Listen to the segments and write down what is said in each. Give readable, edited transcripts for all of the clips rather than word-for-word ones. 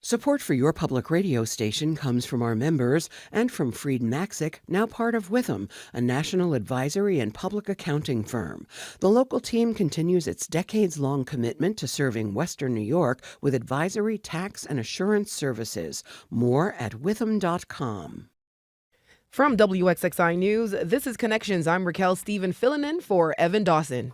Support for your public radio station comes from our members and from Freed Maxick, now part of Witham, a national advisory and public accounting firm. The local team continues its decades-long commitment to serving Western New York with advisory, tax, and assurance services. More at witham.com. From WXXI News, this is Connections. I'm Racquel Stephen filling in for Evan Dawson.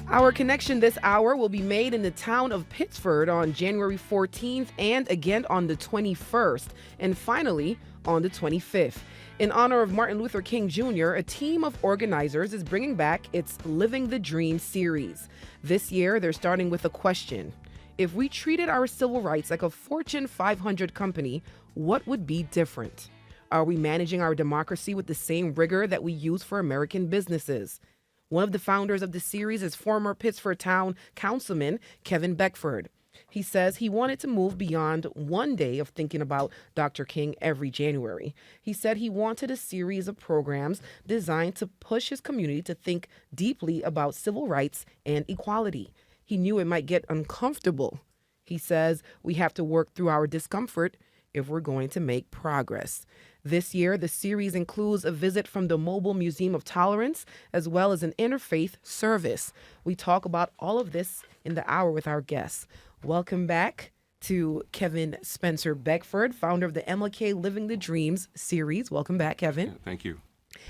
Our connection this hour will be made in the town of Pittsford on January 14th and again on the 21st, and finally on the 25th. In honor of Martin Luther King Jr., a team of organizers is bringing back its Living the Dream series. This year, they're starting with a question. If we treated our civil rights like a Fortune 500 company, what would be different? Are we managing our democracy with the same rigor that we use for American businesses? One of the founders of the series is former Pittsford Town Councilman Kevin Beckford. He says he wanted to move beyond one day of thinking about Dr. King every January. He said he wanted a series of programs designed to push his community to think deeply about civil rights and equality. He knew it might get uncomfortable. He says we have to work through our discomfort if we're going to make progress. This year, the series includes a visit from the Mobile Museum of Tolerance, as well as an interfaith service. We talk about all of this in the hour with our guests. Welcome back to Kevin Spencer Beckford, founder of the MLK Living the Dreams series. Welcome back, Kevin. Yeah, thank you.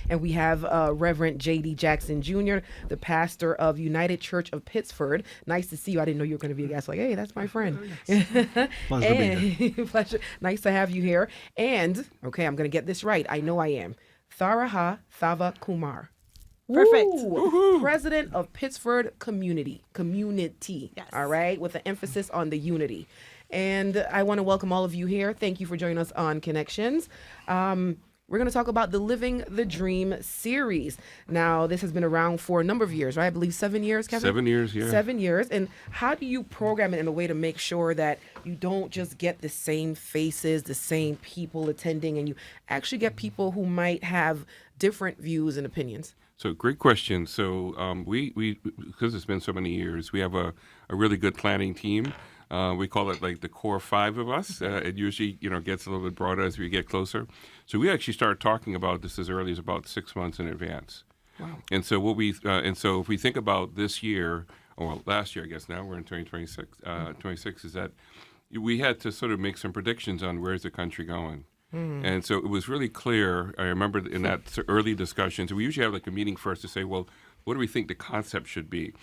And we have Reverend J.D. Jackson Jr., the pastor of United Church of Pittsford. Nice to see you. I didn't know you were going to be a guest. Like, hey, that's my friend. Pleasure to be here. Pleasure. Nice to have you here. And, okay, I'm going to get this right. I know I am. Tharaha Thavakumar. Perfect. Woo! President of Pittsford Community. Yes. All right, with an emphasis on the unity. And I want to welcome all of you here. Thank you for joining us on Connections. We're going to talk about the Living the Dream series. Now, this has been around for a number of years, right? I believe 7 years, Kevin? 7 years, yeah. 7 years. And how do you program it in a way to make sure that you don't just get the same faces, the same people attending, and you actually get people who might have different views and opinions? So great question. So we because it's been so many years, we have a really good planning team. We call it like the core five of us. It usually, gets a little bit broader as we get closer. So we actually started talking about this as early as about 6 months in advance. Wow. And so so if we think about this year, or last year, I guess now we're in 2026, 26 is that we had to sort of make some predictions on where's the country going. And so it was really clear. I remember in that early discussions, we usually have like a meeting first to say, well, what do we think the concept should be?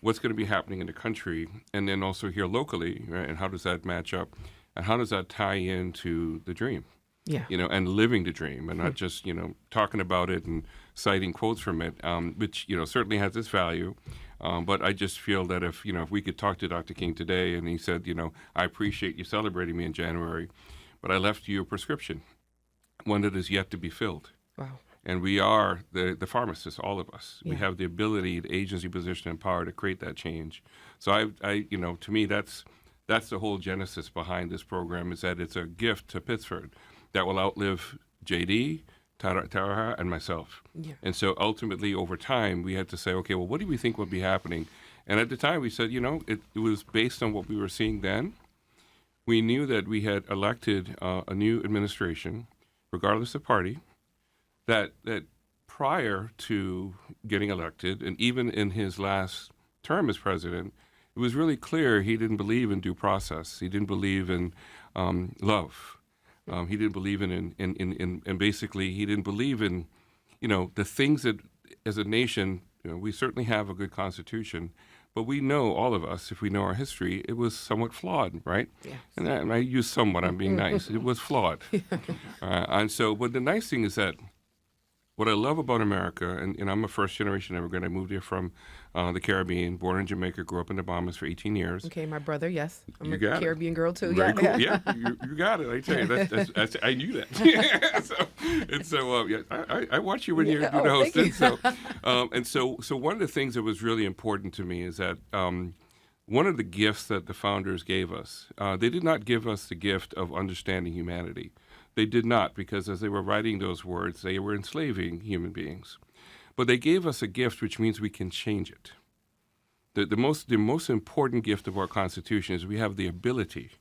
What's going to be happening in the country? And then also here locally, right? And how does that match up? And how does that tie into the dream? Yeah. And living the dream and not just, talking about it and citing quotes from it, which, certainly has its value. But I just feel that if we could talk to Dr. King today and he said, I appreciate you celebrating me in January, but I left you a prescription, one that is yet to be filled. Wow. And we are the pharmacists, all of us. Yeah. We have the ability, the agency, position, and power to create that change. So I to me, that's the whole genesis behind this program, is that it's a gift to Pittsford that will outlive JD, Tharaha, and myself. Yeah. And so ultimately, over time, we had to say, okay, well, what do we think would be happening? And at the time, we said, it was based on what we were seeing then. We knew that we had elected a new administration, regardless of party, that prior to getting elected, and even in his last term as president, it was really clear he didn't believe in due process. He didn't believe in love. He didn't believe in basically he didn't believe in, the things that as a nation, we certainly have a good constitution, but we know, all of us, if we know our history, it was somewhat flawed, right? Yes. And I use somewhat, I'm being nice. It was flawed. And so, but the nice thing is that what I love about America, and I'm a first-generation immigrant. I moved here from the Caribbean, born in Jamaica, grew up in the Bahamas for 18 years. Okay, my brother, yes. I'm You a got it. Caribbean girl, too. Very Yeah. cool. Yeah, you got it. I tell you, that's I knew that. I watch you when you're doing the hosting. So one of the things that was really important to me is that one of the gifts that the founders gave us, they did not give us the gift of understanding humanity. They did not, because as they were writing those words, they were enslaving human beings. But they gave us a gift, which means we can change it. the most important gift of our Constitution is we have the ability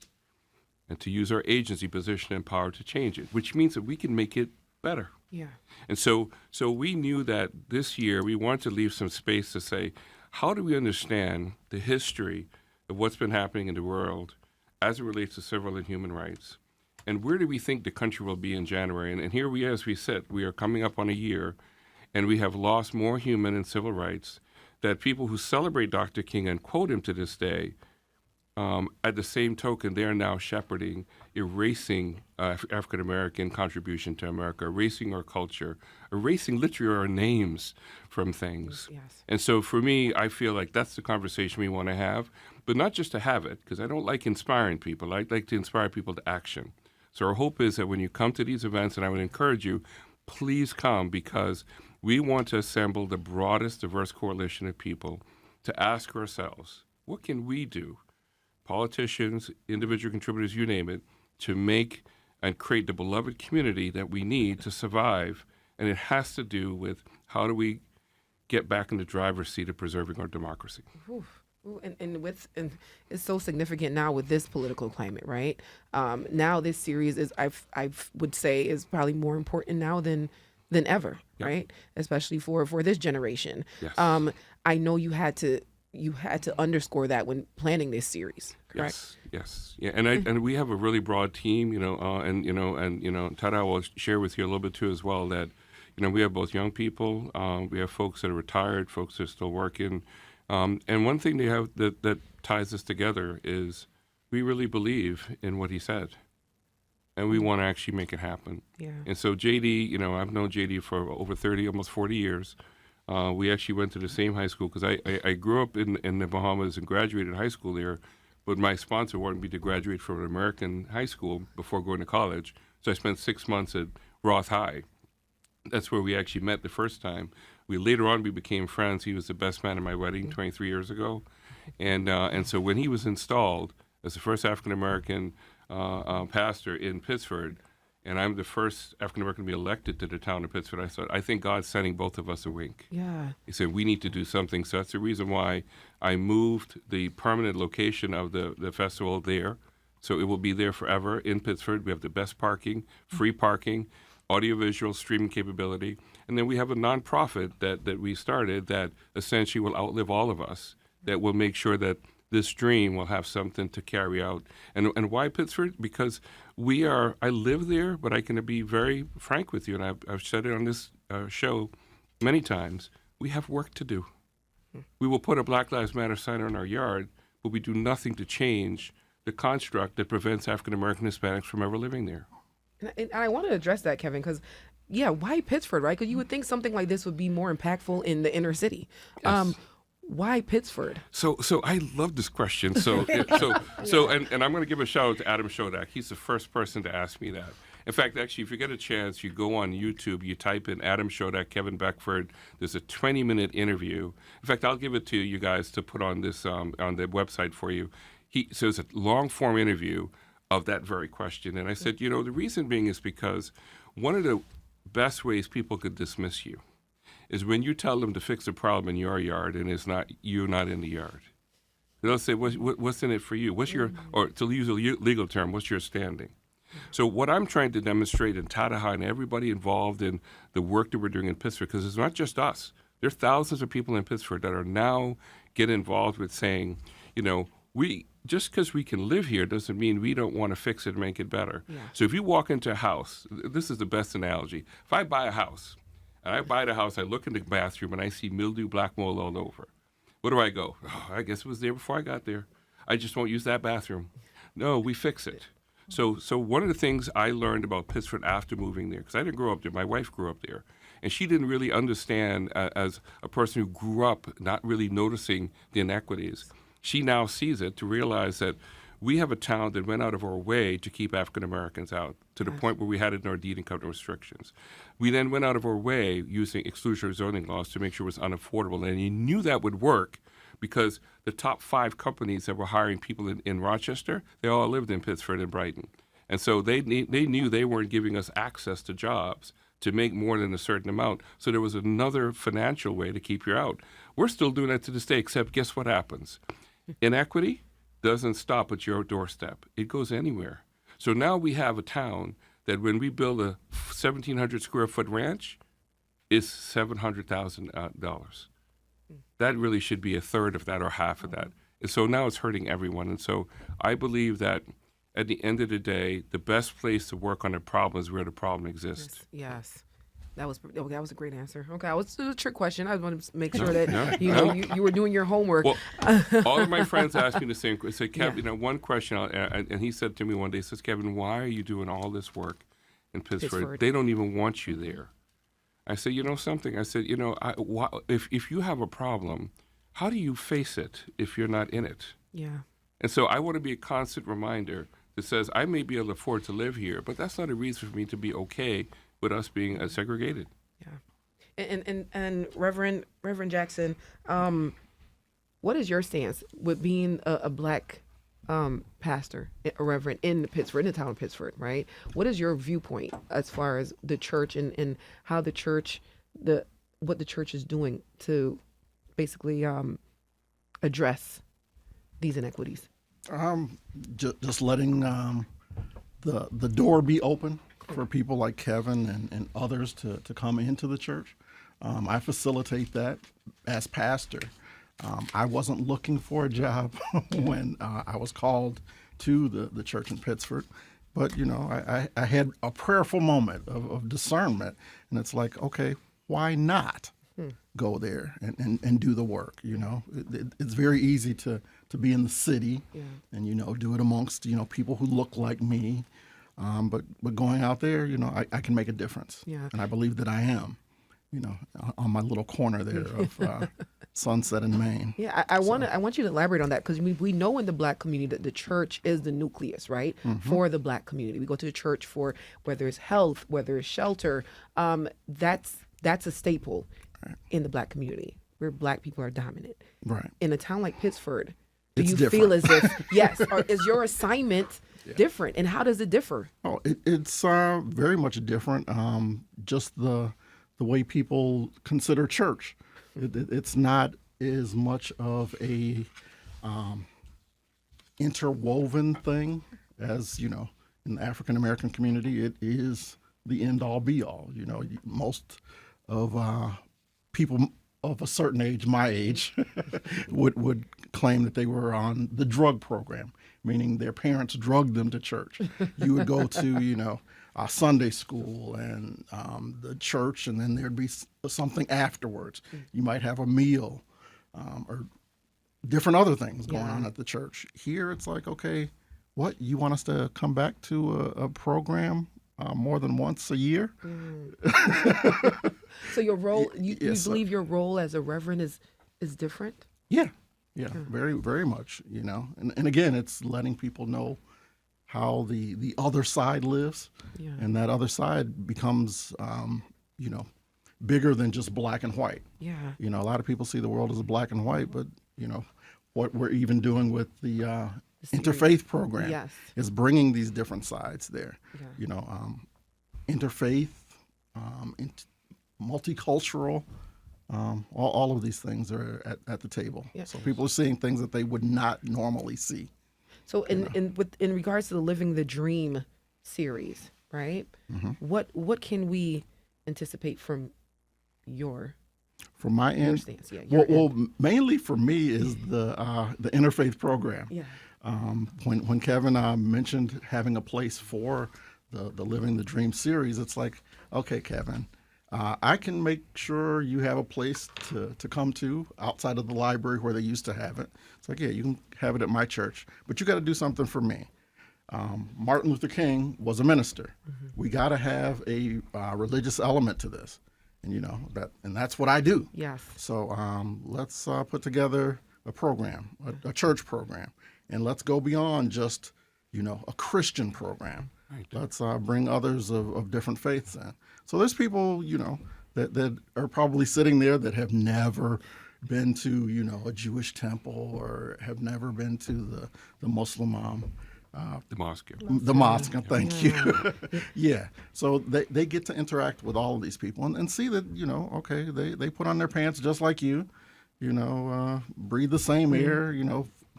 and to use our agency, position, and power to change it, which means that we can make it better. Yeah. And so we knew that this year we wanted to leave some space to say, how do we understand the history of what's been happening in the world as it relates to civil and human rights? And where do we think the country will be in January? And here we are, as we said, we are coming up on a year, and we have lost more human and civil rights that people who celebrate Dr. King and quote him to this day, at the same token, they are now shepherding, erasing African-American contribution to America, erasing our culture, erasing literally our names from things. Yes. And so for me, I feel like that's the conversation we want to have, but not just to have it, because I don't like inspiring people. I like to inspire people to action. So our hope is that when you come to these events, and I would encourage you, please come, because we want to assemble the broadest diverse coalition of people to ask ourselves, what can we do, politicians, individual contributors, you name it, to make and create the beloved community that we need to survive. And it has to do with how do we get back in the driver's seat of preserving our democracy. Oof. Ooh, and it's so significant now with this political climate, right? Now this series is, I would say, is probably more important now than ever, Yep. right? Especially for this generation. Yes. I know you had to underscore that when planning this series, correct? Yes. Yeah. And we have a really broad team, and Tharaha will share with you a little bit too as well that, we have both young people, we have folks that are retired, folks that are still working. And one thing they have that ties us together is we really believe in what he said, and we want to actually make it happen. Yeah. And so JD, I've known JD for over 30, almost 40 years. We actually went to the same high school because I grew up in the Bahamas and graduated high school there, but my sponsor wanted me to graduate from an American high school before going to college. So I spent 6 months at Roth High. That's where we actually met the first time. Later on we became friends. He was the best man at my wedding 23 years ago, and so when he was installed as the first African American pastor in Pittsford, and I'm the first African American to be elected to the town of Pittsford, I thought, I think God's sending both of us a wink. Yeah. He said, we need to do something. So that's the reason why I moved the permanent location of the festival there. So it will be there forever in Pittsford. We have the best parking, free parking, audiovisual streaming capability. And then we have a nonprofit that we started that essentially will outlive all of us, that will make sure that this dream will have something to carry out. And why Pittsford? Because I live there, but I can be very frank with you, and I've said it on this show many times, we have work to do. We will put a Black Lives Matter sign in our yard, but we do nothing to change the construct that prevents African American Hispanics from ever living there. And I want to address that, Kevin, because, why Pittsford, right? Because you would think something like this would be more impactful in the inner city. Yes. Why Pittsford? So I love this question. So I'm going to give a shout out to Adam Shodak. He's the first person to ask me that. In fact, actually, if you get a chance, you go on YouTube, you type in Adam Shodak, Kevin Beckford. There's a 20-minute interview. In fact, I'll give it to you guys to put on this on the website for you. So it's a long-form interview of that very question. And I said, the reason being is because one of the best ways people could dismiss you is when you tell them to fix a problem in your yard and you're not in the yard. They'll say, what's in it for you? What's your, or to use a legal term, what's your standing? So what I'm trying to demonstrate in Tharaha and everybody involved in the work that we're doing in Pittsford, because it's not just us. There are thousands of people in Pittsford that are now getting involved with saying, just because we can live here doesn't mean we don't want to fix it and make it better. Yeah. So if you walk into a house, this is the best analogy. If I buy a house, and I buy the house, I look in the bathroom, and I see mildew, black mold all over. Where do I go? Oh, I guess it was there before I got there. I just won't use that bathroom. No, we fix it. So one of the things I learned about Pittsford after moving there, because I didn't grow up there, my wife grew up there, and she didn't really understand, as a person who grew up not really noticing the inequities, she now sees it to realize that we have a town that went out of our way to keep African Americans out, to the point where we had it in our deed and covenant restrictions. We then went out of our way using exclusionary zoning laws to make sure it was unaffordable. And you knew that would work because the top 5 companies that were hiring people in Rochester, they all lived in Pittsford and Brighton. And so they knew they weren't giving us access to jobs to make more than a certain amount. So there was another financial way to keep you out. We're still doing that to this day, except guess what happens? Inequity doesn't stop at your doorstep. It goes anywhere. So now we have a town that when we build a 1,700 square foot ranch, is $700,000. That really should be a third of that or half of that. And so now it's hurting everyone. And so I believe that at the end of the day, the best place to work on a problem is where the problem exists. Yes. That was a great answer. Okay, it was a trick question. I wanted to make sure that No. you were doing your homework. Well, all of my friends asked me the same question. Said, Kevin, one question, and he said to me one day, he says, Kevin, why are you doing all this work in Pittsford? They don't even want you there. I said, you know something? I said, if you have a problem, how do you face it if you're not in it? Yeah. And so I want to be a constant reminder that says I may be able to afford to live here, but that's not a reason for me to be okay with us being segregated. Yeah. And Reverend Jackson, what is your stance with being a black pastor, a reverend in Pittsford, in the town of Pittsford, right? What is your viewpoint as far as the church and how the church, what the church is doing to basically address these inequities? Just letting the door be open for people like Kevin and others to come into the church. I facilitate that as pastor. I wasn't looking for a job when I was called to the church in Pittsford, but I had a prayerful moment of discernment, and it's like, okay, why not go there and do the work? It's very easy to be in the city and do it amongst people who look like me, but going out there, I can make a difference, and I believe that I am. On my little corner there of Sunset and Main. Yeah, I want you to elaborate on that, because we know in the black community that the church is the nucleus, right, for the black community. We go to the church for whether it's health, whether it's shelter. That's a staple in the black community, where black people are dominant. Right. In a town like Pittsford, do It's you different. feel as if, yes, or is your assignment different, and how does it differ? Oh, it's very much different. Just the way people consider church. It's not as much of a interwoven thing as, in the African American community. It is the end all be all. Most of people of a certain age, my age, would claim that they were on the drug program, meaning their parents drugged them to church. You would go to, Sunday school and the church, and then there'd be something afterwards. You might have a meal or different other things going on at the church. Here it's like, okay, what, you want us to come back to a program more than once a year? So your role, you Yes, believe your role as a reverend is different? Yeah, very, very much, And again, it's letting people know how the other side lives, and that other side becomes, bigger than just black and white. Yeah. A lot of people see the world as a black and white, but, what we're even doing with the interfaith program is bringing these different sides there. Interfaith, multicultural, all of these things are at the table. Yeah. So people are seeing things that they would not normally see. So in regards to the Living the Dream series, right? What can we anticipate from your my end? stance? Yeah, well, mainly for me is the interfaith program. Yeah. When Kevin mentioned having a place for the Living the Dream series, it's like, okay, Kevin, I can make sure you have a place to come to outside of the library where they used to have it. It's like, yeah, you can have it at my church, but you got to do something for me. Martin Luther King was a minister. We got to have a religious element to this, and that's what I do. Yes. So let's put together a program, a church program, and let's go beyond just a Christian program. Right. Let's bring others of different faiths in. So there's people, that are probably sitting there that have never been to, a Jewish temple or have never been to the Muslim The mosque. the mosque. Thank you. Yeah. So they get to interact with all of these people and see that, okay, they put on their pants just like you, breathe the same air,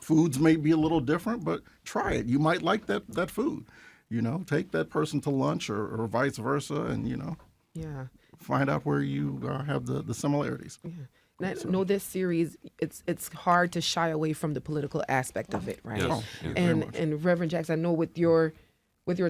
foods may be a little different, but try it. You might like that food, take that person to lunch or vice versa and, Yeah. find out where you have the similarities. Yeah. And I know this series, it's hard to shy away from the political aspect of it, right? Yes, yes, very much. And Reverend Jackson, I know with your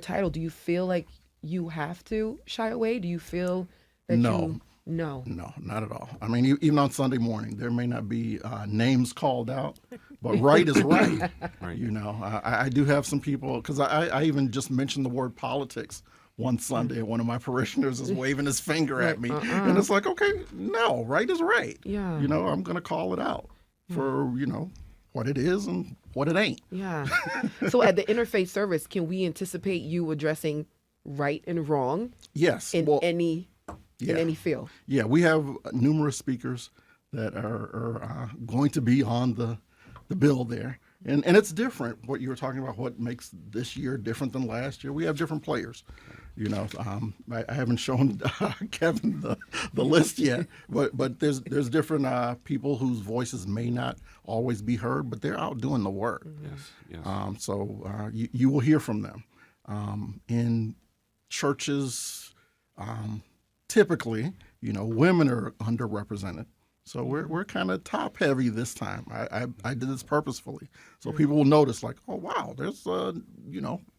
title, do you feel like you have to shy away? Do you feel that No. No. No, not at all. I mean, even on Sunday morning, there may not be names called out, but right is right. Right. I do have some people, because I even just mentioned the word politics one Sunday, and one of my parishioners is waving his finger at me. And it's like, okay, no, right is right. Yeah. I'm going to call it out for, what it is and what it ain't. Yeah. So at the interfaith service, can we anticipate you addressing right and wrong Yes. in any field? Yeah, we have numerous speakers that are going to be on the bill there. And it's different, what you were talking about, what makes this year different than last year. We have different players. I haven't shown Kevin the list yet, but there's different people whose voices may not always be heard, but they're out doing the work. Yes, yes. So you will hear from them. In churches, typically, women are underrepresented. So we're kind of top heavy this time. I did this purposefully, so people will notice, like, oh wow, there's a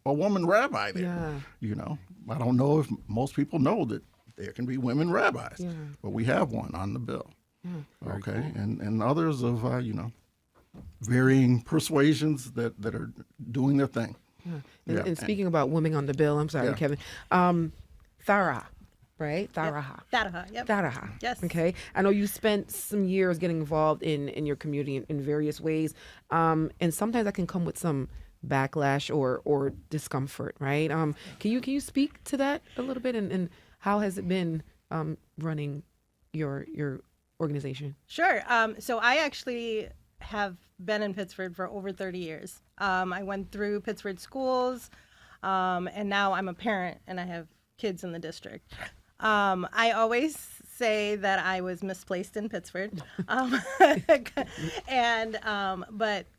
woman rabbi there. Yeah. I don't know if most people know that there can be women rabbis, but we have one on the bill. Very Okay, cool. and others of varying persuasions that are doing their thing. Yeah. And speaking about women on the bill, I'm sorry, Yeah. Kevin. Tharaha, right? Tharaha. Tharaha, yep. Tharaha. Yes. Okay. I know you spent some years getting involved in your community in various ways, and sometimes that can come with some backlash or discomfort, right? Can you speak to that a little bit, and how has it been running your organization? Sure. So I actually have been in Pittsford for over 30 years. I went through Pittsford schools, and now I'm a parent, and I have kids in the district. I always say that I was misplaced in Pittsford. But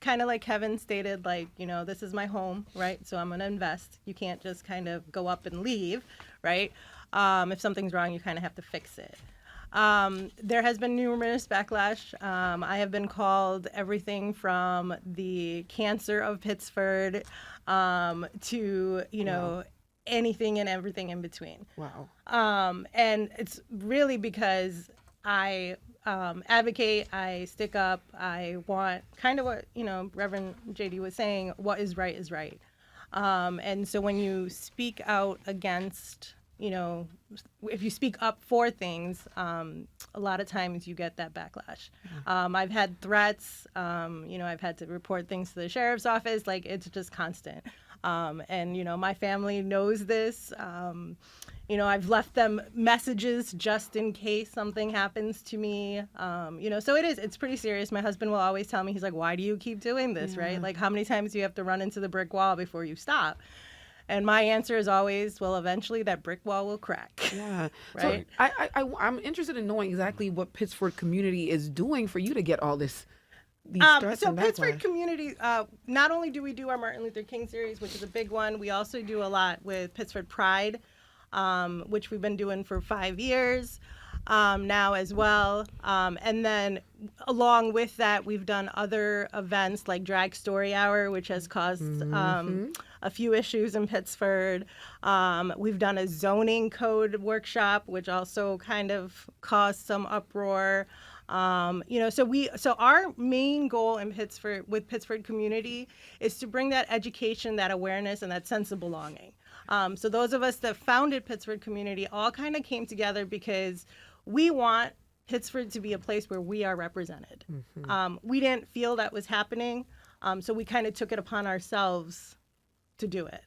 kind of like Kevin stated, this is my home, right? So I'm going to invest. You can't just kind of go up and leave, right? If something's wrong, you kind of have to fix it. There has been numerous backlash. I have been called everything from the cancer of Pittsford to, Wow. anything and everything in between. Wow. And it's really because I advocate, I stick up, I want kind of what, Reverend JD was saying, what is right is right. And so when you speak out against, if you speak up for things, a lot of times you get that backlash. I've had threats, I've had to report things to the sheriff's office, it's just constant. And my family knows this. I've left them messages just in case something happens to me. So it's pretty serious. My husband will always tell me, he's like, why do you keep doing this, right? Like, how many times do you have to run into the brick wall before you stop? And my answer is always, well, eventually that brick wall will crack. Yeah. Right. So I'm interested in knowing exactly what Pittsford Community is doing for you to get all these threats So and Pittsford backlash. Community, not only do we do our Martin Luther King series, which is a big one, we also do a lot with Pittsford Pride, which we've been doing for 5 years now as well. And then along with that, we've done other events like Drag Story Hour, which has caused a few issues in Pittsford. We've done a zoning code workshop, which also kind of caused some uproar. So our main goal in Pittsford with Pittsford Community is to bring that education, that awareness, and that sense of belonging. So those of us that founded Pittsford Community all kind of came together because we want Pittsford to be a place where we are represented. We didn't feel that was happening, so we kind of took it upon ourselves to do it.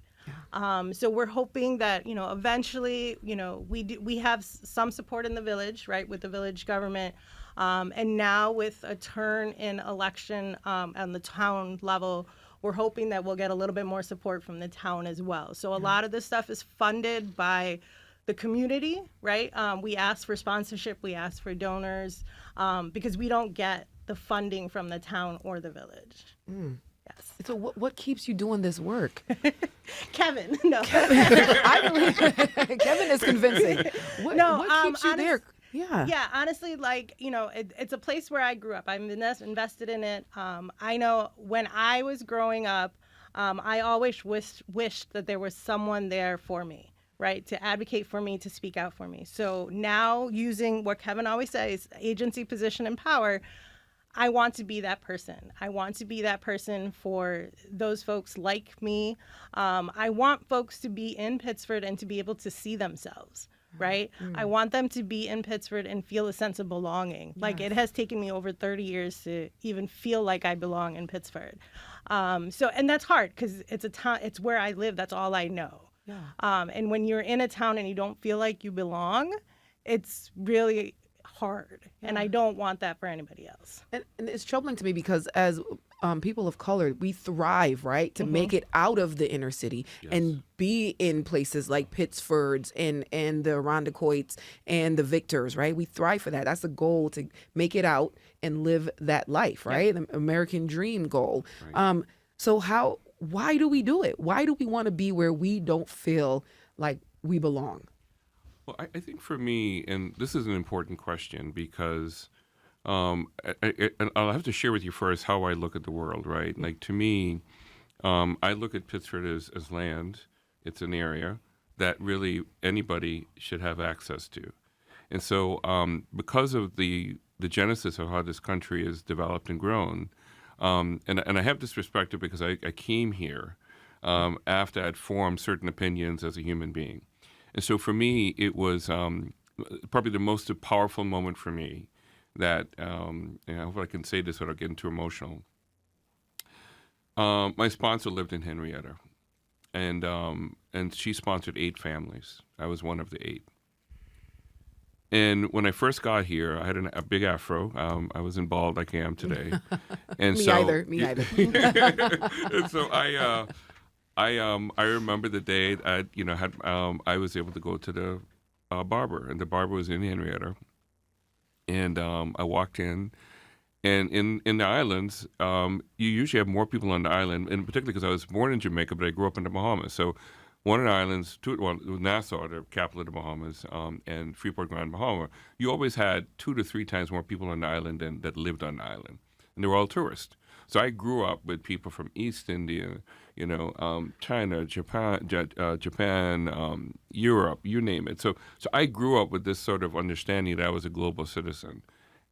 So we're hoping that, eventually, we have some support in the village, right, with the village government. And now with a turn in election on the town level, we're hoping that we'll get a little bit more support from the town as well. So a lot of this stuff is funded by the community, right? We ask for sponsorship, we ask for donors, because we don't get the funding from the town or the village. Yes. So what keeps you doing this work? Kevin, no. Kevin is convincing. What keeps you there? Yeah, honestly, like, it's a place where I grew up. I'm invested in it. I know when I was growing up, I always wished that there was someone there for me, right, to advocate for me, to speak out for me. So now, using what Kevin always says, agency, position, and power, I want to be that person. I want to be that person for those folks like me. I want folks to be in Pittsford and to be able to see themselves, right? I want them to be in Pittsford and feel a sense of belonging. Like, it has taken me over 30 years to even feel like I belong in Pittsford. And that's hard because it's a town, it's where I live. That's all I know. And when you're in a town and you don't feel like you belong, it's really hard. And I don't want that for anybody else. And it's troubling to me because as people of color, we thrive, right, to make it out of the inner city and be in places like Pittsford's and the Irondequoits and the Victors, right? We thrive for that. That's the goal, to make it out and live that life, right? The American dream goal. Right. So why do we do it? Why do we want to be where we don't feel like we belong? Well, I think for me, and this is an important question because I'll have to share with you first how I look at the world, right? Like, to me, I look at Pittsford as land. It's an area that really anybody should have access to. And so because of the genesis of how this country is developed and grown, and I have this perspective because I came here after I'd formed certain opinions as a human being. And so for me, it was probably the most powerful moment for me that, and I hope I can say this without getting too emotional. My sponsor lived in Henrietta, and she sponsored 8 families. I was one of the 8. And when I first got here, I had a big afro. I wasn't bald like I am today. And Me so, either. And so I remember the day I was able to go to the barber, and the barber was in Henrietta. And I walked in, and in the islands, you usually have more people on the island, and particularly because I was born in Jamaica, but I grew up in the Bahamas. So one of the islands, Nassau, the capital of the Bahamas, and Freeport, Grand Bahama, you always had 2 to 3 times more people on the island than that lived on the island. And they were all tourists. So I grew up with people from East India, China, Japan, Europe, you name it. So I grew up with this sort of understanding that I was a global citizen.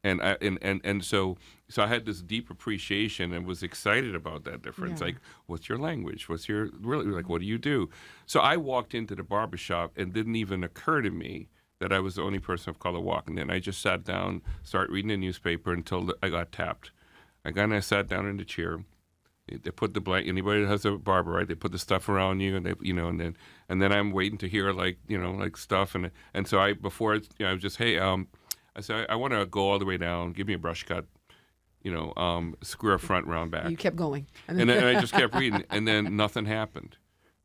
And so I had this deep appreciation and was excited about that difference. Like, what's your language? What do you do? So I walked into the barbershop and didn't even occur to me that I was the only person of color walking in. I just sat down, started reading the newspaper until I got tapped. I sat down in the chair. They put the blanket. Anybody that has a barber, right? They put the stuff around you, and and then I'm waiting to hear like stuff, and so I was just, hey, I said, I want to go all the way down. Give me a brush cut, square front, round back. You kept going. And then I just kept reading, and then nothing happened.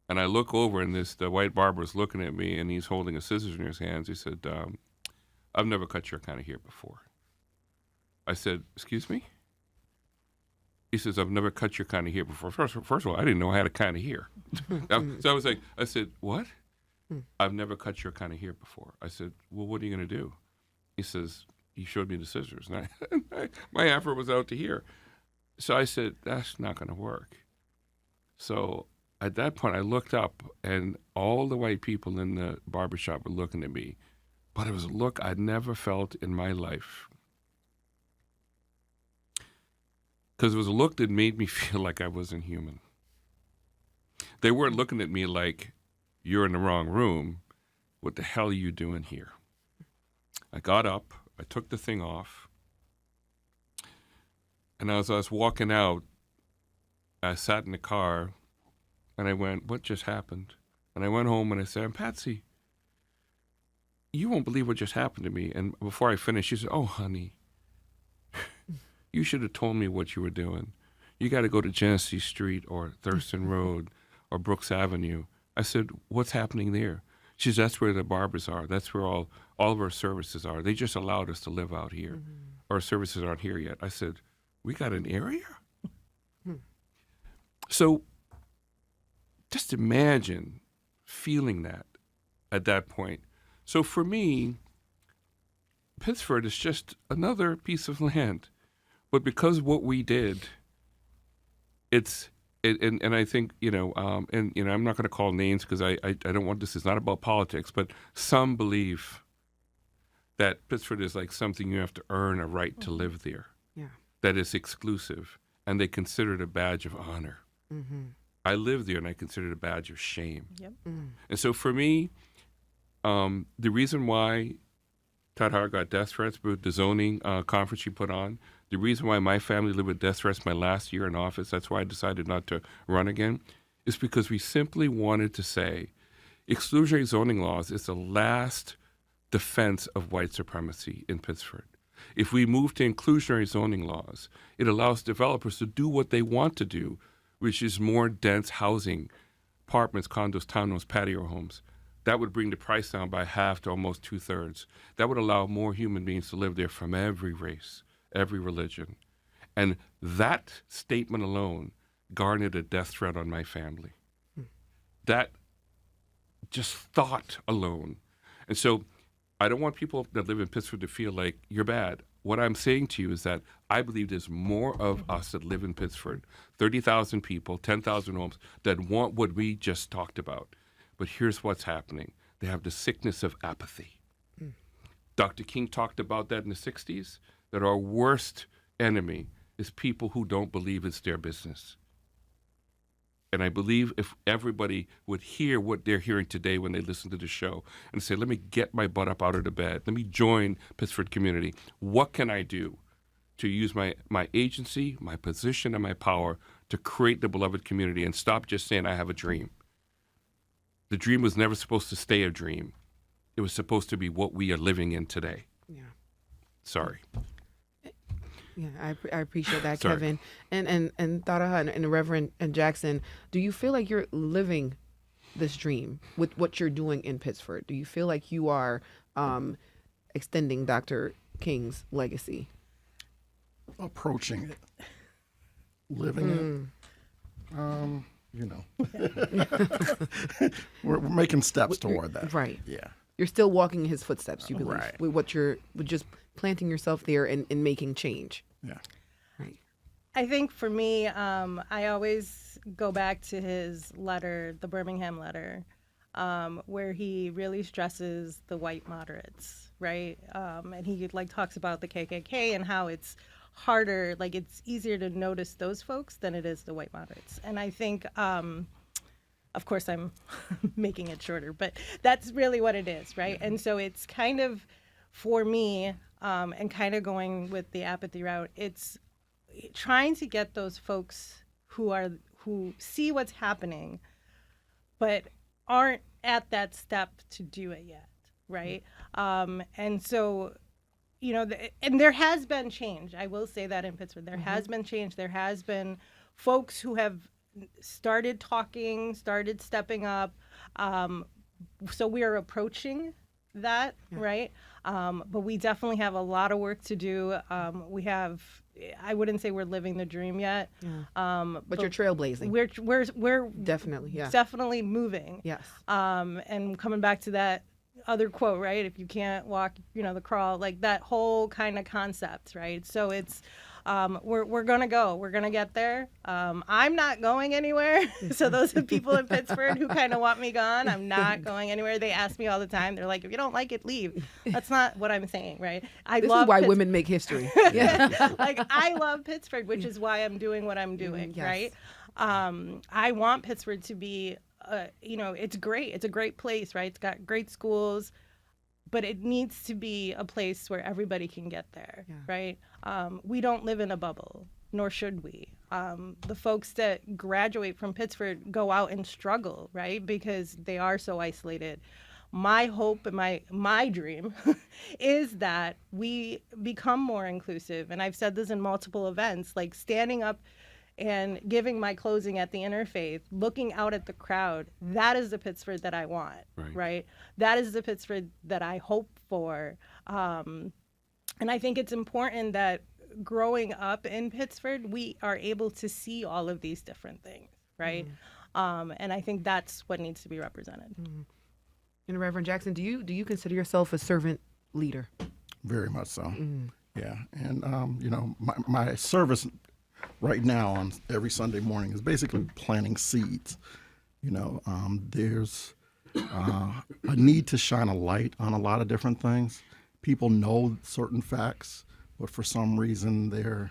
And I look over, and the white barber's looking at me, and he's holding a scissors in his hands. He said, I've never cut your kind of hair before. I said, excuse me? He says, I've never cut your kind of hair before. First of all, I didn't know I had a kind of hair. So I said, what? I've never cut your kind of hair before. I said, well, what are you going to do? He says, he showed me the scissors. And my afro was out to here. So I said, that's not going to work. So at that point, I looked up, and all the white people in the barbershop were looking at me. But it was a look I'd never felt in my life. Because it was a look that made me feel like I wasn't human. They weren't looking at me like, you're in the wrong room. What the hell are you doing here? I got up. I took the thing off. And as I was walking out, I sat in the car, and I went, what just happened? And I went home, and I said, Patsy, you won't believe what just happened to me. And before I finished, she said, oh, honey, you should have told me what you were doing. you got to go to Genesee Street or Thurston Road or Brooks Avenue. I said, what's happening there? She says, that's where the barbers are. That's where all of our services are. They just allowed us to live out here. Our services aren't here yet. I said, we got an area? So just imagine feeling that at that point. So for me, Pittsford is just another piece of land. But because of what we did, and I think, I'm not going to call names because I don't want, this is not about politics, but some believe that Pittsford is like something you have to earn a right to live there. Yeah. That is exclusive, and they consider it a badge of honor. I live there, and I consider it a badge of shame. Yep. And so for me, the reason why Tharaha got death threats with the zoning conference she put on, the reason why my family lived with death threats my last year in office, that's why I decided not to run again, is because we simply wanted to say exclusionary zoning laws is the last defense of white supremacy in Pittsford. If we move to inclusionary zoning laws, it allows developers to do what they want to do, which is more dense housing, apartments, condos, townhomes, patio homes. That would bring the price down by half to almost 2/3. That would allow more human beings to live there from every race, every religion. And that statement alone garnered a death threat on my family. That just thought alone. And so I don't want people that live in Pittsford to feel like you're bad. What I'm saying to you is that I believe there's more of us that live in Pittsford, 30,000 people, 10,000 homes, that want what we just talked about. But here's what's happening. They have the sickness of apathy. Dr. King talked about that in the 60s, that our worst enemy is people who don't believe it's their business. And I believe if everybody would hear what they're hearing today when they listen to the show and say, let me get my butt up out of the bed, let me join Pittsford Community. What can I do to use my agency, my position, and my power to create the beloved community and stop just saying I have a dream? The dream was never supposed to stay a dream. It was supposed to be what we are living in today. Yeah. Sorry. Yeah, I appreciate that, Sorry. Kevin. And Tharaha and Reverend and Jackson, do you feel like you're living this dream with what you're doing in Pittsford? Do you feel like you are extending Dr. King's legacy? Approaching it, living it. We're making steps toward that. Right. Yeah. You're still walking in his footsteps, you believe, Right. with just planting yourself there and making change. Yeah. Right. I think for me, I always go back to his letter, the Birmingham letter, where he really stresses the white moderates, right? And he talks about the KKK and how it's harder, it's easier to notice those folks than it is the white moderates. And I think, of course, I'm making it shorter, but that's really what it is, right? And so it's kind of, for me, and kind of going with the apathy route, it's trying to get those folks who see what's happening, but aren't at that step to do it yet, right? And so, and there has been change. I will say that in Pittsburgh, there has been change. There has been folks who have started talking, started stepping up. So we are approaching that, right? But we definitely have a lot of work to do. I wouldn't say we're living the dream yet. Yeah. But you're trailblazing. We're Definitely, yeah. definitely moving. Yes. And coming back to that other quote, right? If you can't walk, the crawl, that whole kind of concept, right? So it's, we're gonna go. We're gonna get there. I'm not going anywhere. So those are people in Pittsburgh who kind of want me gone. I'm not going anywhere. They ask me all the time. They're like, if you don't like it, leave. That's not what I'm saying, right? This is why women make history. Yeah. I love Pittsburgh, which is why I'm doing what I'm doing, Yes. right? I want Pittsburgh to be, it's great. It's a great place, right? It's got great schools, but it needs to be a place where everybody can get there, right? We don't live in a bubble, nor should we. The folks that graduate from Pittsford go out and struggle, right? Because they are so isolated. My hope and my dream is that we become more inclusive. And I've said this in multiple events, standing up and giving my closing at the Interfaith, looking out at the crowd, that is the Pittsford that I want, right? That is the Pittsford that I hope for. And I think it's important that growing up in Pittsford, we are able to see all of these different things, right? And I think that's what needs to be represented. And Reverend Jackson, do you consider yourself a servant leader? Very much so. Yeah. And, you know, my service right now on every Sunday morning is basically planting seeds. You know, there's a need to shine a light on a lot of different things. People know certain facts, but for some reason they're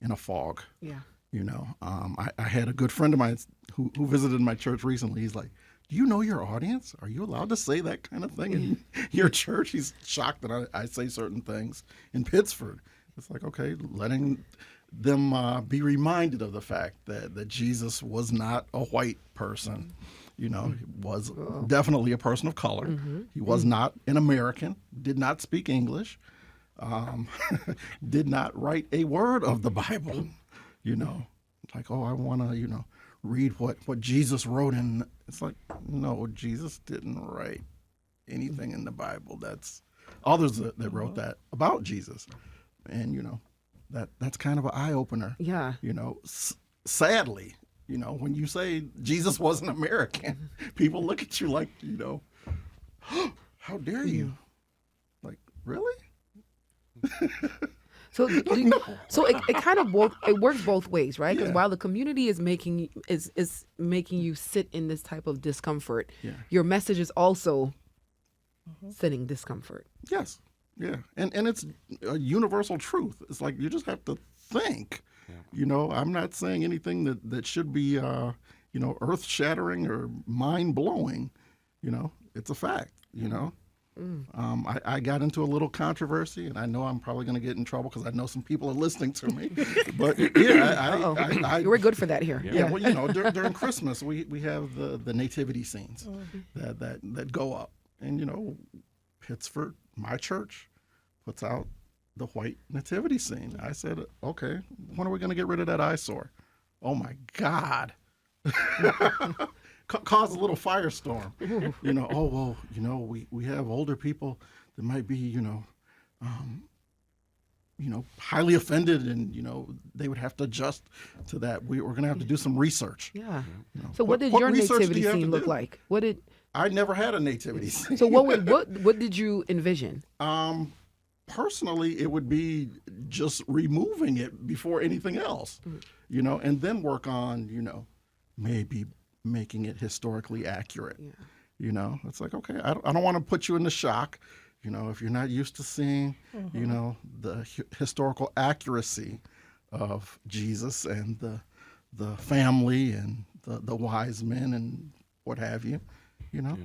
in a fog. Yeah. You know, I had a good friend of mine who visited my church recently. He's like, do you know your audience? Are you allowed to say that kind of thing in your church? He's shocked that I say certain things in Pittsford. It's like, okay, letting them be reminded of the fact that Jesus was not a white person. You know, he was definitely a person of color. He was not an American, did not speak English, did not write a word of the Bible. You know, like, oh, I want to, you know, read what Jesus wrote in. It's like, no, Jesus didn't write anything in the Bible. That's others that wrote that about Jesus. And, you know, that's kind of an eye-opener. Yeah. You know, sadly, you know, when you say Jesus wasn't American, people look at you like, you know, how dare you? Like, really? So, so it kind of works both ways, right? Because while the community is making you sit in this type of discomfort, your message is also sending discomfort. Yes, yeah, and it's a universal truth. It's like you just have to think. Yeah. You know, I'm not saying anything that should be you know, earth shattering or mind blowing. You know, it's a fact. You know. I got into a little controversy, and I know I'm probably going to get in trouble because I know some people are listening to me. But yeah, we're good for that here. Yeah, well, you know, during Christmas we have the nativity scenes that go up, and you know, Pittsford, my church, puts out the white nativity scene. I said, okay, when are we going to get rid of that eyesore? Oh my God. Cause a little firestorm. You know, oh, well, you know, we have older people that might be, you know, highly offended, and, you know, they would have to adjust to that. We're going to have to do some research. Yeah. You know, so what did your nativity scene look like? What did... I never had a nativity scene. So what did you envision? Personally, it would be just removing it before anything else, you know, and then work on, you know, maybe making it historically accurate. Yeah. You know, it's like, okay, I don't want to put you into shock. You know, if you're not used to seeing, you know, the historical accuracy of Jesus and the family and the wise men and what have you, you know,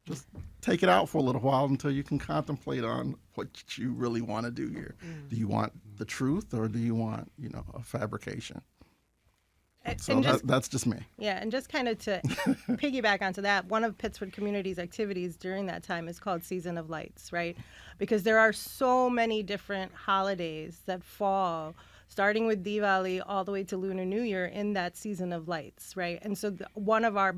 just take it out for a little while until you can contemplate on what you really want to do here. Do you want the truth, or do you want, you know, a fabrication? So that's just me. Yeah, and just kind of to piggyback onto that, one of Pittsford Community's activities during that time is called Season of Lights, right? Because there are so many different holidays that fall, starting with Diwali all the way to Lunar New Year, in that season of lights, right? And so one of our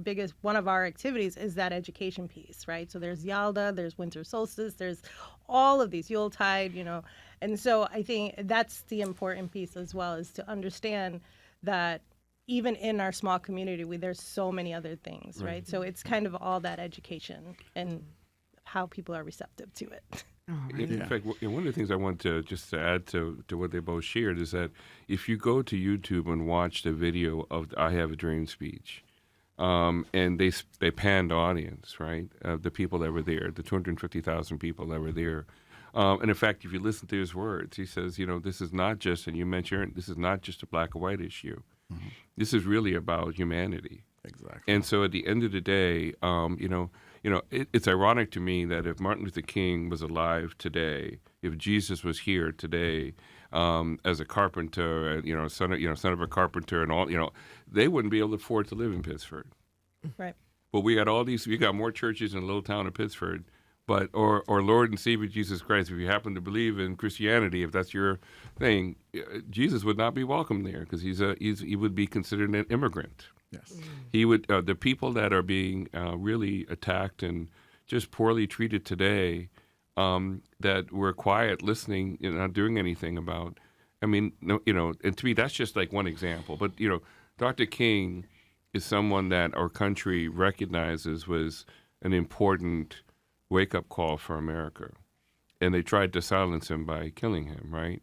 activities is that education piece, right? So there's Yalda, there's winter solstice, there's all of these, Yuletide, you know. And so I think that's the important piece as well, is to understand that even in our small community, there's so many other things, right? So it's kind of all that education and how people are receptive to it. In fact, one of the things I want to just to add to what they both shared is that if you go to YouTube and watch the video of the I Have a Dream speech, and they panned audience, right? The people that were there, the 250,000 people that were there. And in fact, if you listen to his words, he says, you know, this is not just, and you mentioned, this is not just a black or white issue. This is really about humanity. Exactly. And so at the end of the day, it's ironic to me that if Martin Luther King was alive today, if Jesus was here today, as a carpenter, son of a carpenter, and all, you know, they wouldn't be able to afford to live in Pittsford. Right. But we got more churches in a little town of Pittsford but or Lord and Savior Jesus Christ. If you happen to believe in Christianity, if that's your thing, Jesus would not be welcome there because he would be considered an immigrant. Yes. He would the people that are being really attacked and just poorly treated today, that were quiet, listening, not doing anything about. I mean, no, and to me that's just like one example. But Dr. King is someone that our country recognizes was an important wake-up call for America. And they tried to silence him by killing him, right?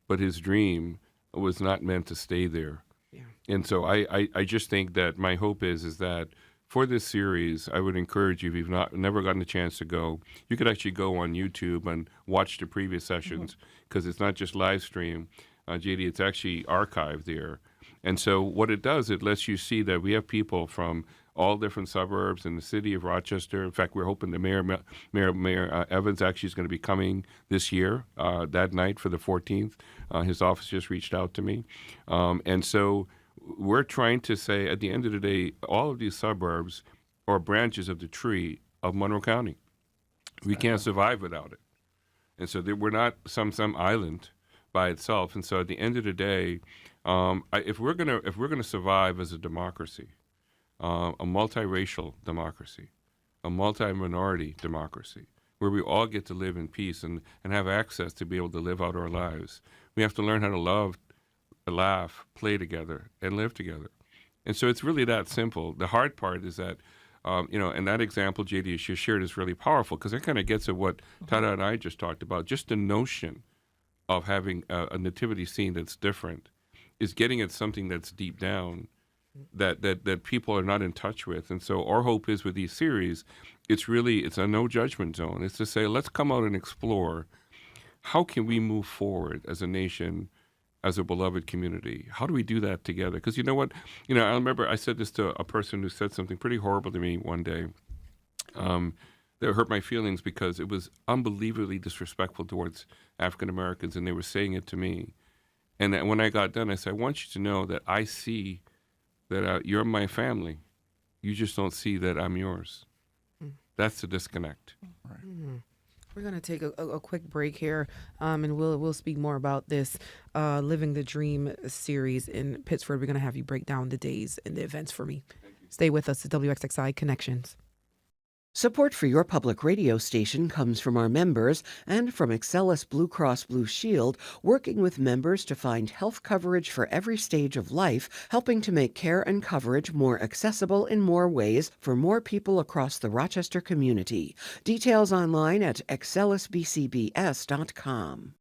But his dream was not meant to stay there. Yeah. And so I just think that my hope is that for this series, I would encourage you, if you've never gotten a chance to go, you could actually go on YouTube and watch the previous sessions because it's not just live stream, JD, it's actually archived there. And so what it does, it lets you see that we have people from all different suburbs in the city of Rochester. In fact, we're hoping the Mayor Evans actually is going to be coming this year, that night for the 14th. His office just reached out to me. And so we're trying to say, at the end of the day, all of these suburbs are branches of the tree of Monroe County. We can't survive without it. And so we're not some island by itself. And so at the end of the day, if we're gonna survive as a democracy, a multiracial democracy, a multi-minority democracy, where we all get to live in peace and have access to be able to live out our lives, we have to learn how to love, laugh, play together, and live together. And so it's really that simple. The hard part is that, and that example, JD, you shared is really powerful because it kind of gets at what Tada and I just talked about. Just the notion of having a nativity scene that's different is getting at something that's deep down that people are not in touch with. And so our hope is with these series, it's a no judgment zone. It's to say, let's come out and explore how can we move forward as a nation, as a beloved community. How do we do that together? Because you know what? I remember I said this to a person who said something pretty horrible to me one day. That hurt my feelings because it was unbelievably disrespectful towards African Americans, and they were saying it to me. And when I got done, I said, I want you to know that I see that you're my family. You just don't see that I'm yours. That's the disconnect. Right. We're going to take a quick break here, and we'll speak more about this Living the Dream series in Pittsford. We're going to have you break down the days and the events for me. Stay with us at WXXI Connections. Support for your public radio station comes from our members and from Excellus Blue Cross Blue Shield, working with members to find health coverage for every stage of life, helping to make care and coverage more accessible in more ways for more people across the Rochester community. Details online at excellusbcbs.com.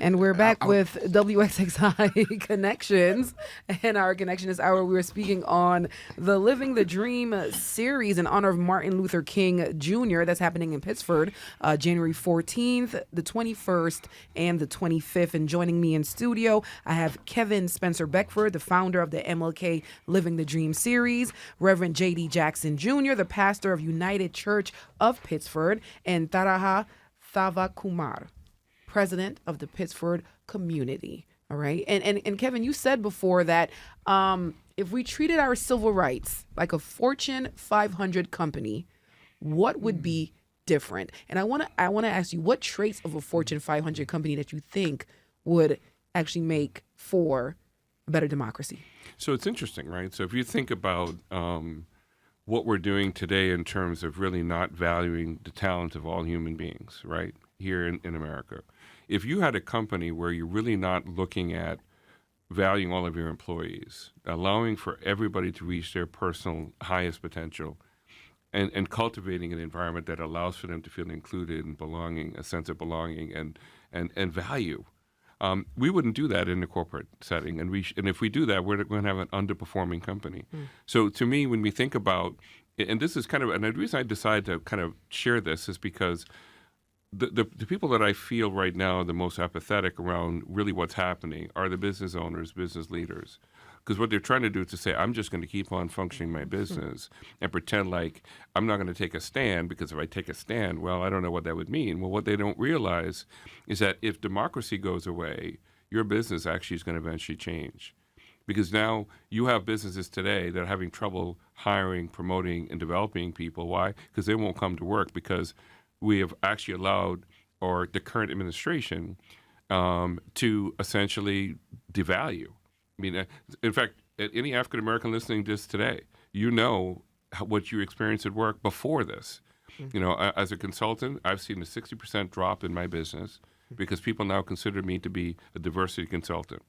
And we're back with WXXI Connections. And our connection this hour, we were speaking on the Living the Dream series in honor of Martin Luther King Jr. That's happening in Pittsford, January 14th, the 21st, and the 25th. And joining me in studio, I have Kevin Spencer Beckford, the founder of the MLK Living the Dream series, Reverend J.D. Jackson Jr., the pastor of United Church of Pittsford, and Tharaha Thavakumar, president of the Pittsford Community. All right. And Kevin, you said before that if we treated our civil rights like a Fortune 500 company, what would be different? And I want to ask you, what traits of a Fortune 500 company that you think would actually make for a better democracy? So it's interesting, right? So if you think about what we're doing today in terms of really not valuing the talent of all human beings, right, here in America. If you had a company where you're really not looking at valuing all of your employees, allowing for everybody to reach their personal highest potential, and cultivating an environment that allows for them to feel included and belonging, a sense of belonging and value, we wouldn't do that in a corporate setting. And if we do that, we're going to have an underperforming company. So to me, when we think about, and this is kind of, and the reason I decided to kind of share this is because the people that I feel right now are the most apathetic around really what's happening are the business owners, business leaders. Because what they're trying to do is to say, I'm just going to keep on functioning my business and pretend like I'm not going to take a stand, because if I take a stand, well, I don't know what that would mean. Well, what they don't realize is that if democracy goes away, your business actually is going to eventually change. Because now you have businesses today that are having trouble hiring, promoting, and developing people. Why? Because they won't come to work because we have actually allowed, or the current administration, to essentially devalue. I mean, in fact, any African American listening to this today, you know what you experienced at work before this. You know, as a consultant, I've seen a 60% drop in my business because people now consider me to be a diversity consultant.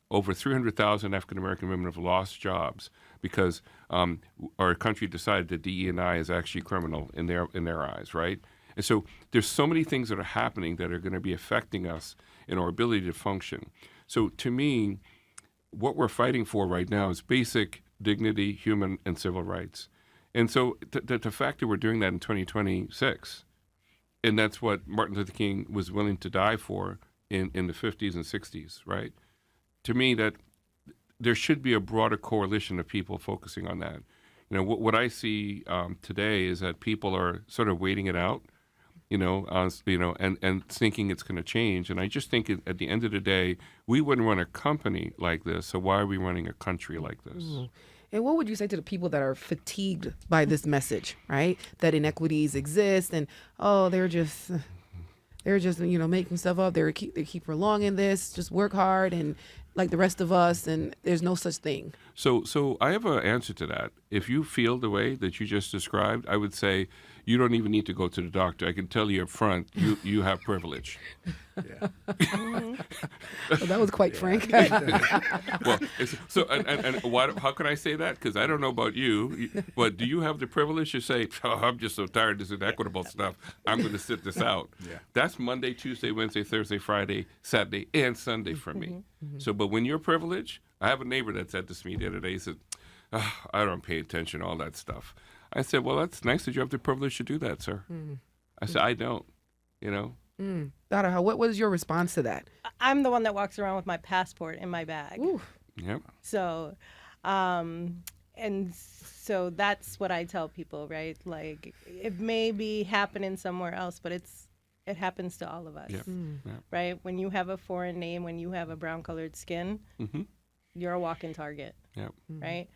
Over 300,000 African American women have lost jobs because our country decided that DE&I is actually criminal in their eyes, right? And so there's so many things that are happening that are going to be affecting us in our ability to function. So to me, what we're fighting for right now is basic dignity, human and civil rights. And so the fact that we're doing that in 2026, and that's what Martin Luther King was willing to die for in the 50s and 60s, right? To me, that there should be a broader coalition of people focusing on that. You know, what I see today is that people are sort of waiting it out, and thinking it's going to change. And I just think at the end of the day, we wouldn't run a company like this. So why are we running a country like this? And what would you say to the people that are fatigued by this message, right? That inequities exist and, they're just making stuff up. They keep prolonging this, just work hard and like the rest of us, and there's no such thing. So I have an answer to that. If you feel the way that you just described, I would say you don't even need to go to the doctor. I can tell you up front, you have privilege. Yeah. Well, that was quite frank. Well, and why, how can I say that? Because I don't know about you, but do you have the privilege to say, I'm just so tired of this inequitable stuff, I'm going to sit this out? Yeah. That's Monday, Tuesday, Wednesday, Thursday, Friday, Saturday, and Sunday for me. So, but when you're privileged, I have a neighbor that said this to me the other day, he said, I don't pay attention to all that stuff. I said, well, that's nice that you have the privilege to do that, sir. I said, I don't, Tharaha, what was your response to that? I'm the one that walks around with my passport in my bag. Ooh. Yep. So, and so that's what I tell people, right? Like, it may be happening somewhere else, but it happens to all of us, Yep. Yep. right? When you have a foreign name, when you have a brown-colored skin, you're a walking target, Yep. right?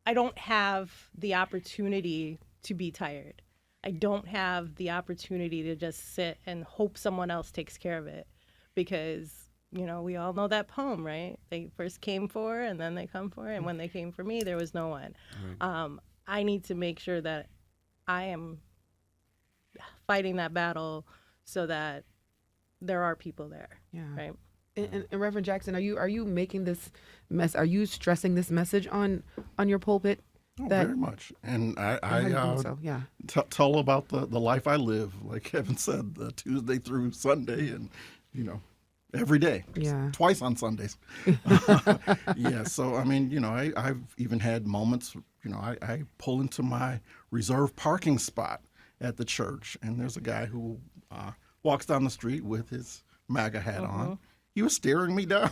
I don't have the opportunity to be tired. I don't have the opportunity to just sit and hope someone else takes care of it, because, we all know that poem, right? They first came for, and then they come for, and when they came for me, there was no one. Right. I need to make sure that I am fighting that battle so that there are people there, right? And Reverend Jackson, are you making this are you stressing this message on your pulpit? Oh, very much. And I tell about the life I live, like Kevin said, Tuesday through Sunday, and every day. Yeah. Twice on Sundays. Yeah. So I mean, I've even had moments. I pull into my reserved parking spot at the church, and there's a guy who walks down the street with his MAGA hat on. He was staring me down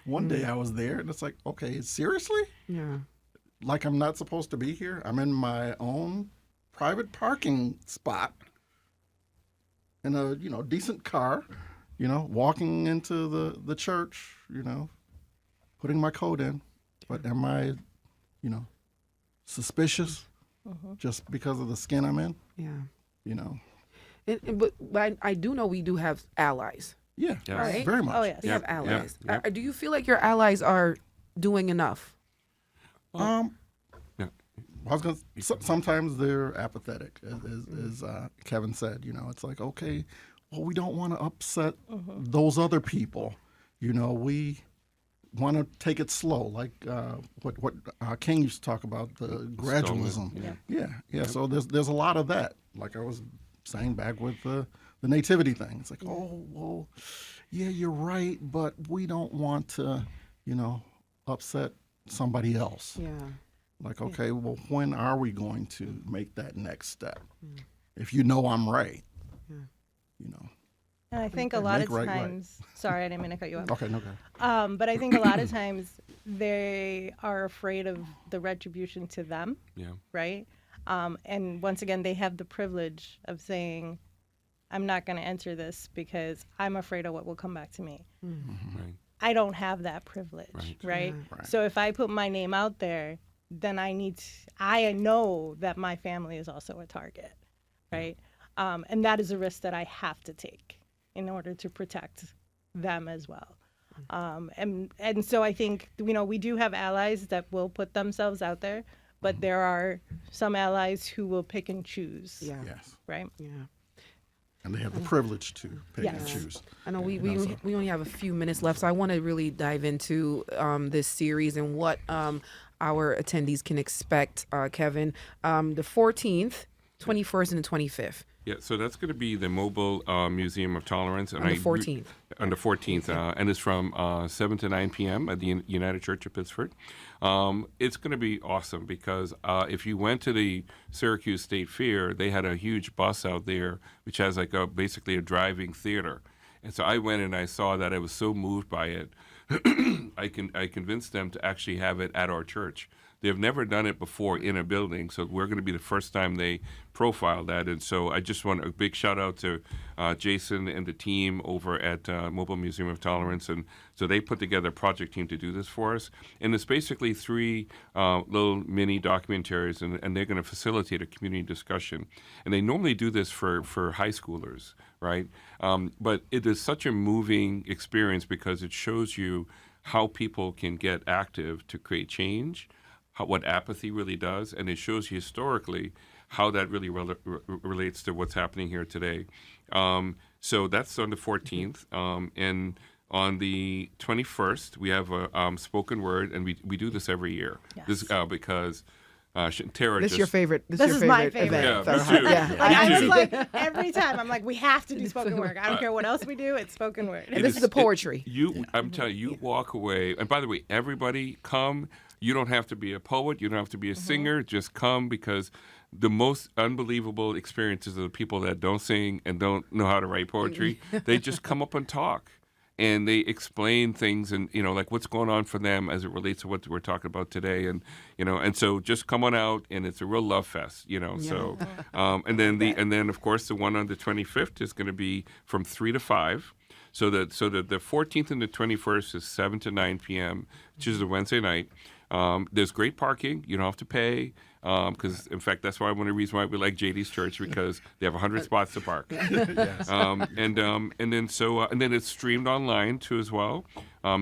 one day I was there, and it's like, okay, seriously? Yeah. Like I'm not supposed to be here? I'm in my own private parking spot in a, decent car, walking into the church, putting my coat in. But am I, suspicious just because of the skin I'm in? Yeah. But I do know we do have allies. Yeah, Yes. Right? very much. Oh, yes. We have allies. Yep. Do you feel like your allies are doing enough? Yeah. I was gonna. Sometimes they're apathetic, as Kevin said. It's like, okay, well, we don't want to upset those other people. We want to take it slow, like what King used to talk about, the gradualism. Yeah. So there's a lot of that. Like I was saying back with the nativity thing. It's like, oh, well, yeah, you're right, but we don't want to, upset somebody else. Yeah. Like, okay, well, when are we going to make that next step? If I'm right, And I think a lot of times, sorry, I didn't mean to cut you off. Okay, no go. But I think a lot of times they are afraid of the retribution to them, Yeah. right? And once again, they have the privilege of saying, I'm not going to enter this because I'm afraid of what will come back to me. Right. I don't have that privilege, right? So if I put my name out there, then I know that my family is also a target, right? And that is a risk that I have to take in order to protect them as well. And so I think, we do have allies that will put themselves out there, but there are some allies who will pick and choose. Yeah. Yes. Right? Yeah. And they have the privilege to pick and Yes. choose. I know we only have a few minutes left, so I want to really dive into this series and what our attendees can expect, Kevin. The 14th, 21st, and the 25th. Yeah, so that's going to be the Mobile Museum of Tolerance. And On the 14th. On the 14th, and it's from 7 to 9 p.m. at the United Church of Pittsford. It's going to be awesome because if you went to the Syracuse State Fair, they had a huge bus out there, which has like basically a driving theater. And so I went and I saw that. I was so moved by it. I convinced them to actually have it at our church. They've never done it before in a building, so we're going to be the first time they profile that. And so I just want a big shout out to Jason and the team over at Mobile Museum of Tolerance. And so they put together a project team to do this for us. And it's basically 3 little mini documentaries, and they're going to facilitate a community discussion. And they normally do this for high schoolers, right? But it is such a moving experience because it shows you how people can get active to create change, what apathy really does, and it shows you historically how that really relates to what's happening here today. So that's on the 14th. And on the 21st, we have a spoken word, and we do this every year. Yes. This because Tara This just... is your favorite. This is my favorite. event. Yeah, me Tharaha. too. Yeah. Me I was too. like, every time, I'm like, we have to do spoken word. I don't care what else we do, it's spoken word. And this is the poetry. I'm telling you, you walk away. And by the way, everybody come. You don't have to be a poet. You don't have to be a singer. Just come, because the most unbelievable experiences are the people that don't sing and don't know how to write poetry. They just come up and talk. And they explain things and, like what's going on for them as it relates to what we're talking about today. And, and so just come on out, and it's a real love fest, So, and then of course, the one on the 25th is going to be from 3 to 5. So that the 14th and the 21st is 7 to 9 p.m., which is a Wednesday night. There's great parking. You don't have to pay. Because in fact, that's one of the reasons why we like JD's church, because they have 100 spots to park. Yes. And then it's streamed online too as well.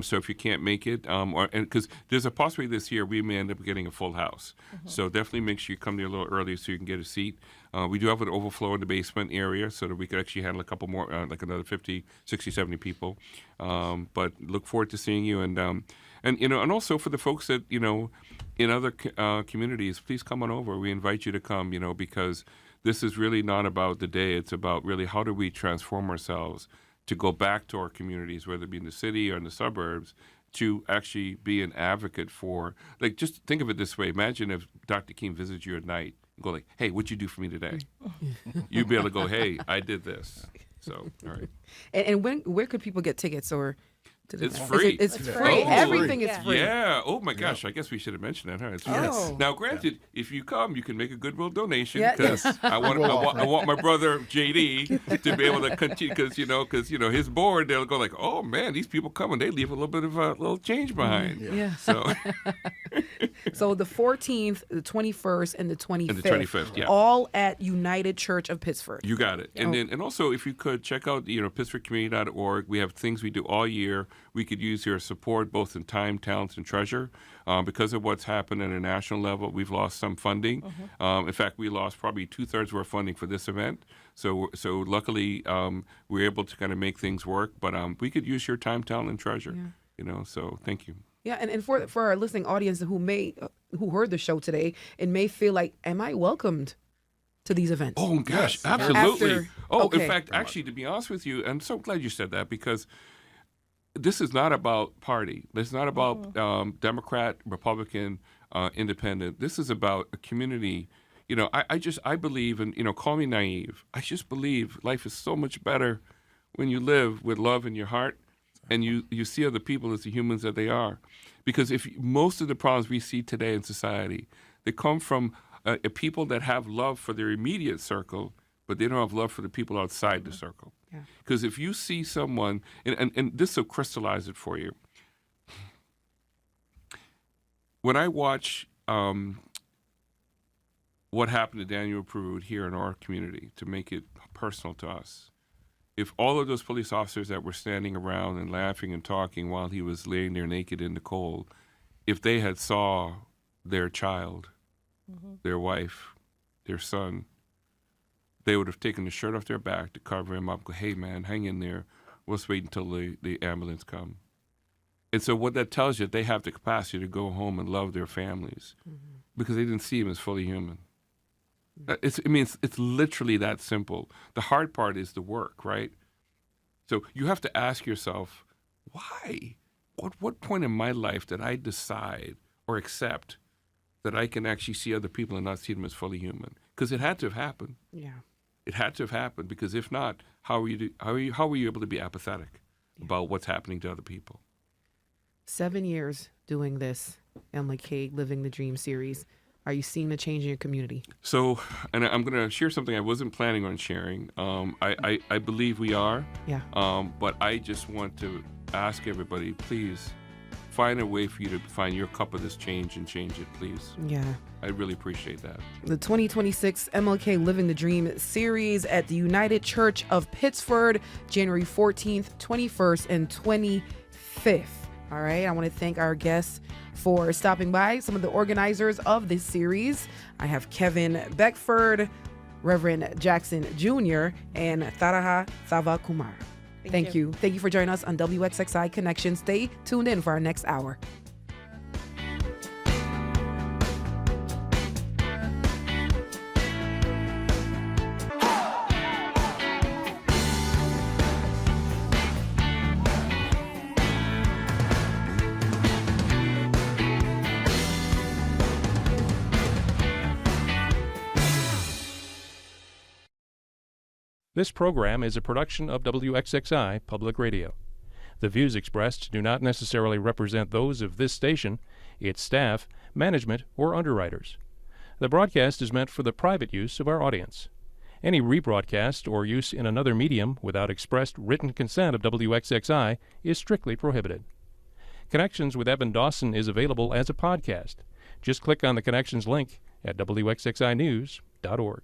So if you can't make it, because there's a possibility this year we may end up getting a full house. So definitely make sure you come there a little early so you can get a seat. We do have an overflow in the basement area so that we could actually handle a couple more, like another 50, 60, 70 people. But look forward to seeing you. And also for the folks that, in other communities, please come on over. We invite you to come, because this is really not about the day. It's about really how do we transform ourselves to go back to our communities, whether it be in the city or in the suburbs, to actually be an advocate for, like, just think of it this way. Imagine if Dr. King visits you at night and go like, hey, what'd you do for me today? You'd be able to go, hey, I did this. So, all right. And where could people get tickets or? It's free. It's free. Oh, Everything is free. Yeah. Oh my gosh. I guess we should have mentioned that. Huh? It's free. Yes. Now, granted, if you come, you can make a goodwill donation, Yeah, because yes. I want my brother JD to be able to continue, because his board, they'll go like, oh man, these people come and they leave a little bit of a little change behind. Yeah. So So the 14th, the 21st, and the 25th. And the 25th, yeah. All at United Church of Pittsford. you got it. And also, if you could check out pittsfordcommunity.org. We have things we do all year. We could use your support both in time, talents, and treasure. Because of what's happened at a national level, we've lost some funding. In fact, we lost probably 2/3 of our funding for this event. So luckily, we're able to kind of make things work. But we could use your time, talent, and treasure. So thank you. Yeah, and for our listening audience who heard the show today and may feel like, am I welcomed to these events? Oh gosh, Yes. absolutely. Okay. In fact, actually, to be honest with you, I'm so glad you said that, because this is not about party. It's not about Democrat, Republican, Independent. This is about a community. I believe, and call me naive, I just believe life is so much better when you live with love in your heart, and you see other people as the humans that they are. Because most of the problems we see today in society, they come from people that have love for their immediate circle, but they don't have love for the people outside the circle. Because if you see someone, and this will crystallize it for you, when I watch what happened to Daniel Prude here in our community, to make it personal to us, if all of those police officers that were standing around and laughing and talking while he was laying there naked in the cold, if they had saw their child, their wife, their son, they would have taken the shirt off their back to cover him up, go, hey man, hang in there, we'll just wait until the ambulance come. And so what that tells you, they have the capacity to go home and love their families because they didn't see him as fully human. It's literally that simple. The hard part is the work, right? So you have to ask yourself, why? What point in my life did I decide or accept that I can actually see other people and not see them as fully human? Because it had to have happened. Yeah. It had to have happened, because if not, how were you able to be apathetic about what's happening to other people? 7 years doing this MLK Living the Dream series. Are you seeing the change in your community? So, and I'm going to share something I wasn't planning on sharing. I believe we are. Yeah. But I just want to ask everybody, please find a way for you to find your cup of this change and change it, please. Yeah. I really appreciate that. The 2026 MLK Living the Dream series at the United Church of Pittsford, January 14th, 21st, and 25th. All right. I want to thank our guests for stopping by, some of the organizers of this series. I have Kevin Beckford, Reverend Jackson Jr., and Tharaha Thavakumar. Thank you. Thank you for joining us on WXXI Connection. Stay tuned in for our next hour. This program is a production of WXXI Public Radio. The views expressed do not necessarily represent those of this station, its staff, management, or underwriters. The broadcast is meant for the private use of our audience. Any rebroadcast or use in another medium without expressed written consent of WXXI is strictly prohibited. Connections with Eben Dawson is available as a podcast. Just click on the Connections link at WXXInews.org.